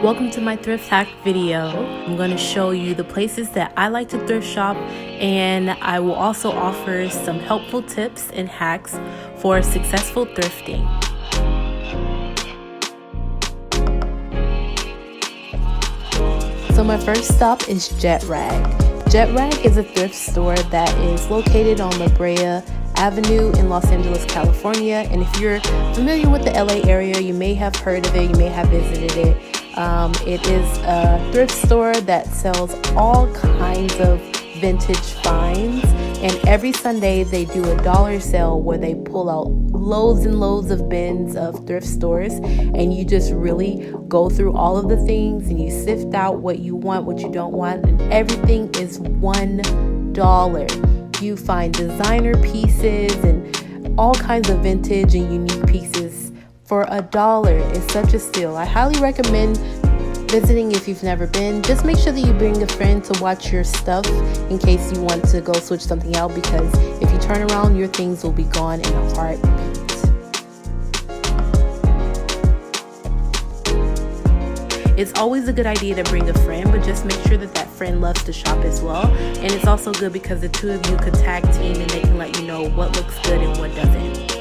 Welcome to my thrift hack video. I'm going to show you the places that I like to thrift shop, and I will also offer some helpful tips and hacks for successful thrifting. So my first stop is Jet Rag. Jet Rag is a thrift store that is located on La Brea Avenue in Los Angeles, California. And if you're familiar with the LA area, you may have heard of it, you may have visited it. It is a thrift store that sells all kinds of vintage finds, and every Sunday they do a dollar sale where they pull out loads and loads of bins of thrift stores, and you just really go through all of the things and you sift out what you want, what you don't want, and everything is $1. You find designer pieces and all kinds of vintage and unique pieces for $1. It's such a steal. I highly recommend visiting if you've never been. Just make sure that you bring a friend to watch your stuff in case you want to go switch something out, because if you turn around, your things will be gone in a heartbeat. It's always a good idea to bring a friend, but just make sure that that friend loves to shop as well. And it's also good because the two of you could tag team and they can let you know what looks good and what doesn't.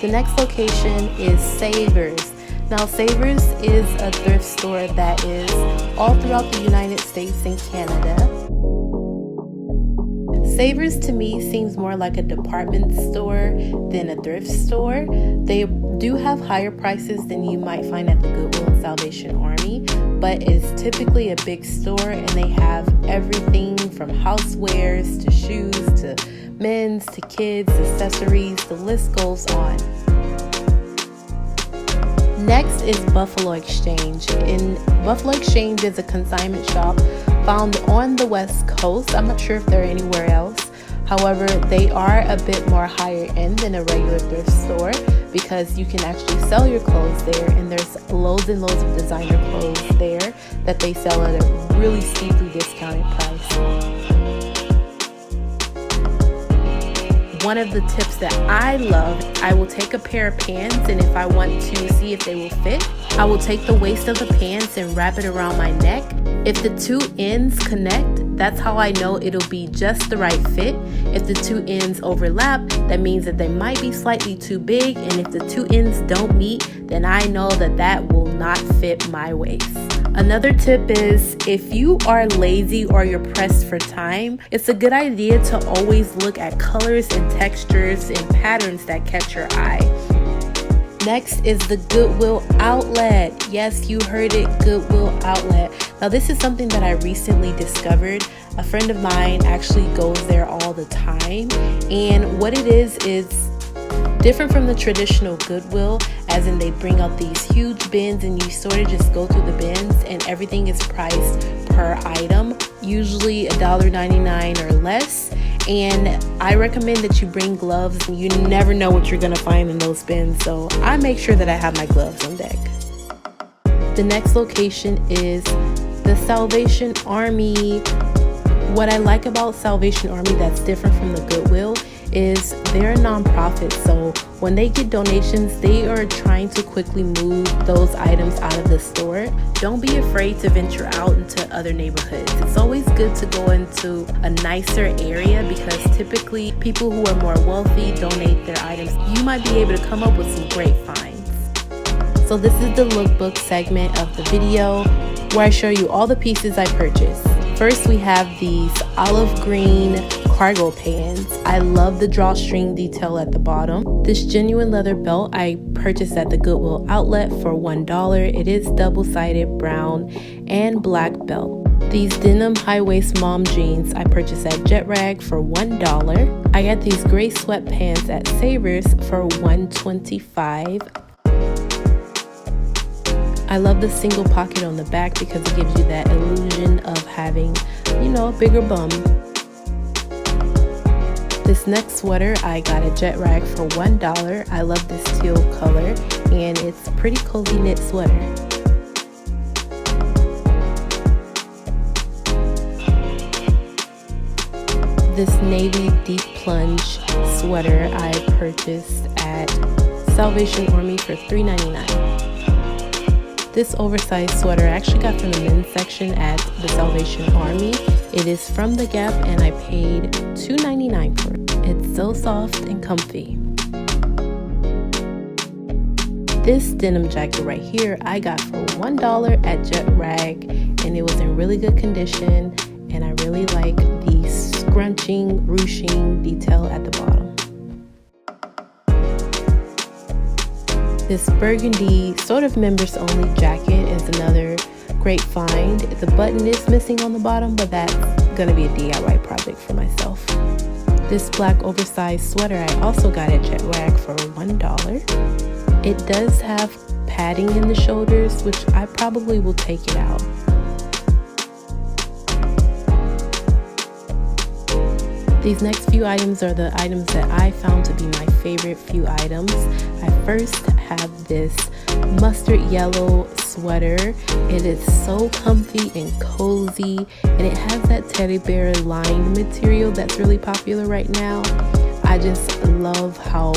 The next location is Savers. Now, Savers is a thrift store that is all throughout the United States and Canada. Savers to me seems more like a department store than a thrift store. They do have higher prices than you might find at the Goodwill and Salvation Army, but it's typically a big store and they have everything from housewares to shoes to men's to kids, accessories, the list goes on. Next is Buffalo Exchange. Buffalo Exchange is a consignment shop found on the West Coast. I'm not sure if they're anywhere else. However, they are a bit more higher end than a regular thrift store because you can actually sell your clothes there, and there's loads and loads of designer clothes there that they sell at a really steeply discounted price. One of the tips that I love, I will take a pair of pants, and if I want to see if they will fit, I will take the waist of the pants and wrap it around my neck. If the two ends connect, that's how I know it'll be just the right fit. If the two ends overlap, that means that they might be slightly too big, and if the two ends don't meet, then I know that that will not fit my waist. Another tip is, if you are lazy or you're pressed for time, it's a good idea to always look at colors and textures and patterns that catch your eye. Next is the Goodwill Outlet. Yes, you heard it, Goodwill Outlet. Now, this is something that I recently discovered. A friend of mine actually goes there all the time, and what it is different from the traditional Goodwill, as in they bring out these huge bins and you sort of just go through the bins and everything is priced per item, usually $1.99 or less. And I recommend that you bring gloves. You never know what you're gonna find in those bins, so I make sure that I have my gloves on deck. The next location is the Salvation Army. What I like about Salvation Army that's different from the Goodwill is they're a nonprofit, so when they get donations, they are trying to quickly move those items out of the store. Don't be afraid to venture out into other neighborhoods. It's always good to go into a nicer area because typically people who are more wealthy donate their items. You might be able to come up with some great finds. So this is the lookbook segment of the video where I show you all the pieces I purchased. First, we have these olive green cargo pants. I love the drawstring detail at the bottom. This genuine leather belt I purchased at the Goodwill Outlet for $1. It is double-sided brown and black belt. These denim high-waist mom jeans I purchased at Jet Rag for $1. I got these gray sweatpants at Savers for $1.25. I love the single pocket on the back because it gives you that illusion of having, a bigger bum. This next sweater I got at Jet Rag for $1. I love this teal color and it's a pretty cozy knit sweater. This navy deep plunge sweater I purchased at Salvation Army for $3.99. This oversized sweater I actually got from the men's section at the Salvation Army. It is from the Gap and I paid $2.99 for it. It's so soft and comfy. This denim jacket right here I got for $1 at Jet Rag, and it was in really good condition, and I really like the scrunching, ruching detail at the bottom. This burgundy sort of members only jacket is another great find. The button is missing on the bottom, but that's gonna be a DIY project for myself. This black oversized sweater I also got at Jet Rag for $1. It does have padding in the shoulders, which I probably will take it out. These next few items are the items that I found to be my favorite few items. I first have this mustard yellow sweater. It is so comfy and cozy, and it has that teddy bear lined material that's really popular right now. I just love how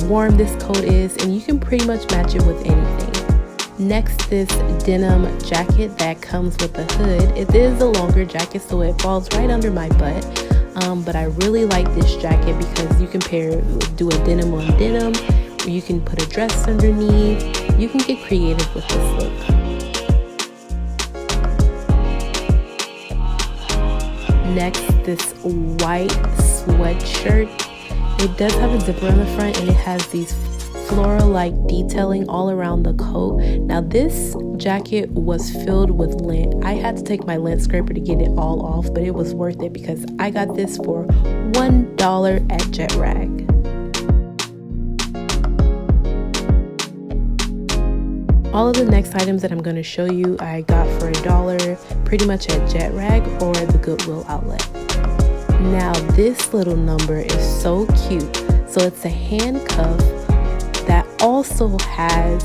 warm this coat is, and you can pretty much match it with anything. Next, this denim jacket that comes with a hood. It is a longer jacket, so it falls right under my butt. But I really like this jacket because you can do a denim on denim, or you can put a dress underneath. You can get creative with this look. Next, this white sweatshirt. It does have a zipper on the front, and it has these floral-like detailing all around the coat. Now this jacket was filled with lint. I had to take my lint scraper to get it all off, but it was worth it because I got this for $1 at Jet Rag. All of the next items that I'm going to show you I got for $1 pretty much at Jet Rag or the Goodwill outlet. Now this little number is so cute. So it's a handcuff that also has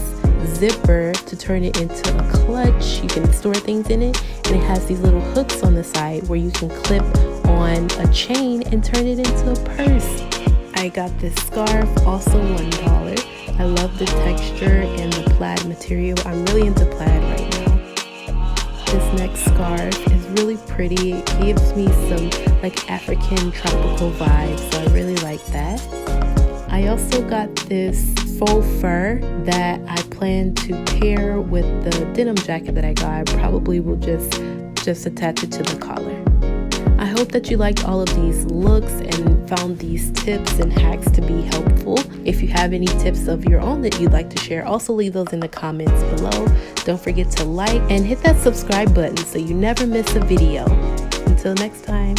zipper to turn it into a clutch. You can store things in it, and it has these little hooks on the side where you can clip on a chain and turn it into a purse. I got this scarf, also $1. I love the texture and the plaid material. I'm really into plaid right now. This next scarf is really pretty. It gives me some like African tropical vibes, so I really like that. I also got this faux fur that I plan to pair with the denim jacket that I got. I probably will just attach it to the collar. I hope that you liked all of these looks and found these tips and hacks to be helpful. If you have any tips of your own that you'd like to share, also leave those in the comments below. Don't forget to like and hit that subscribe button so you never miss a video. Until next time.